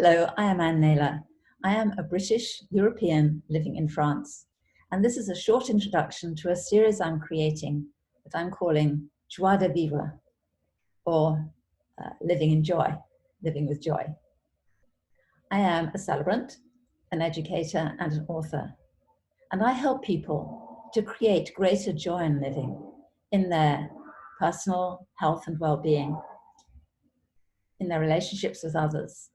Hello, I am Anne Naylor. I am a British European living in France, and this is a short introduction to a series I'm creating that I'm calling Joie de Vivre, or living in joy, living with joy. I am a celebrant, an educator, and an author, and I help people to create greater joy in living in their personal health and well-being, in their relationships with others,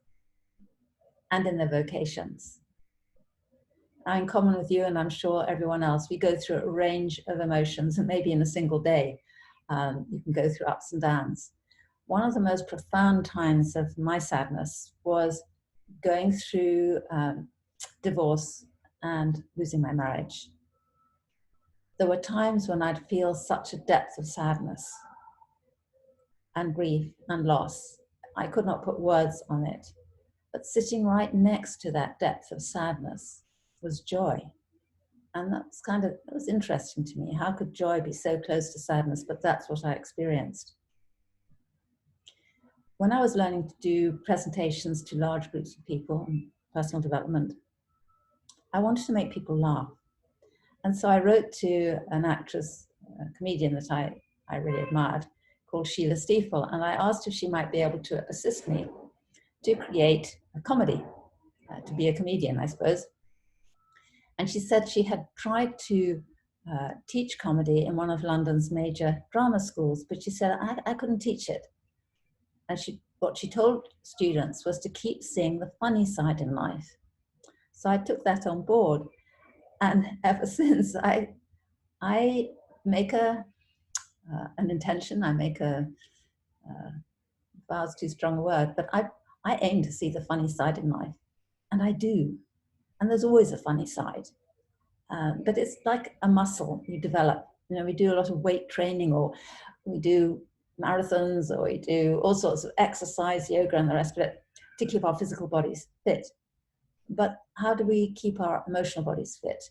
and in their vocations. Now, in common with you, and I'm sure everyone else, we go through a range of emotions, and maybe in a single day, you can go through ups and downs. One of the most profound times of my sadness was going through divorce and losing my marriage. There were times when I'd feel such a depth of sadness and grief and loss. I could not put words on it, but sitting right next to that depth of sadness was joy. And that was interesting to me. How could joy be so close to sadness? But that's what I experienced. When I was learning to do presentations to large groups of people on personal development, I wanted to make people laugh. And so I wrote to an actress, a comedian that I really admired, called Sheila Stiefel, and I asked if she might be able to assist me to create a comedy, to be a comedian, I suppose. And she said she had tried to teach comedy in one of London's major drama schools, but she said, I couldn't teach it. And what she told students was to keep seeing the funny side in life. So I took that on board. And ever since, I make an intention, I make vow's too strong a word, but I aim to see the funny side in life. And I do. And there's always a funny side. But it's like a muscle you develop. You know, we do a lot of weight training, or we do marathons, or we do all sorts of exercise, yoga, and the rest of it to keep our physical bodies fit. But how do we keep our emotional bodies fit?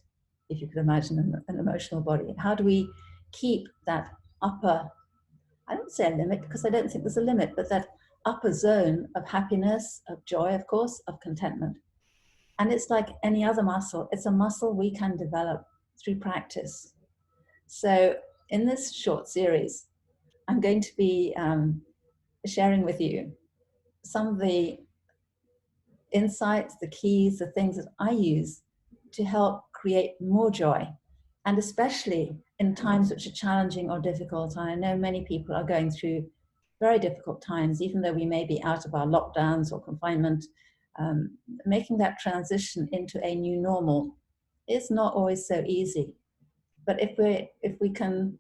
If you could imagine an emotional body, how do we keep that upper, I don't say a limit because I don't think there's a limit, but that upper zone of happiness, of joy, of course, of contentment? And it's like any other muscle. It's a muscle we can develop through practice. So in this short series, I'm going to be sharing with you some of the insights, the keys, the things that I use to help create more joy. And especially in times which are challenging or difficult. I know many people are going through very difficult times, even though we may be out of our lockdowns or confinement. Making that transition into a new normal is not always so easy. But if we can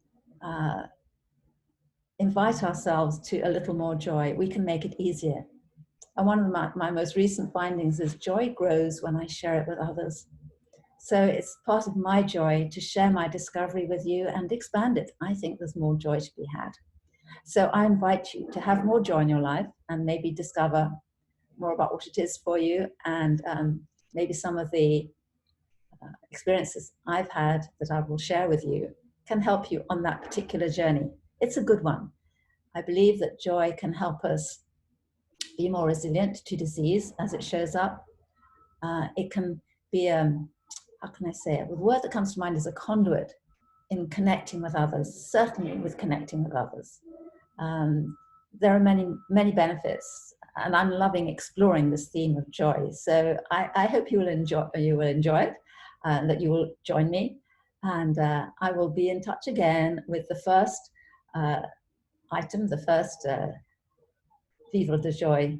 invite ourselves to a little more joy, we can make it easier. And one of my most recent findings is joy grows when I share it with others. So it's part of my joy to share my discovery with you and expand it. I think there's more joy to be had. So I invite you to have more joy in your life and maybe discover more about what it is for you, and maybe some of the experiences I've had that I will share with you can help you on that particular journey. It's a good one. I believe that joy can help us be more resilient to disease as it shows up. It can be, how can I say it? The word that comes to mind is a conduit in connecting with others, certainly with connecting with others. There are many, many benefits, and I'm loving exploring this theme of joy. So I hope you will enjoy it, and that you will join me. And I will be in touch again with the first item, the first Vivre de Joie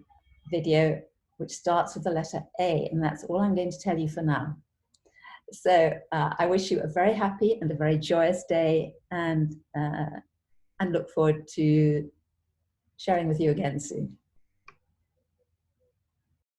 video, which starts with the letter A, and that's all I'm going to tell you for now. So I wish you a very happy and a very joyous day, and look forward to sharing with you again soon.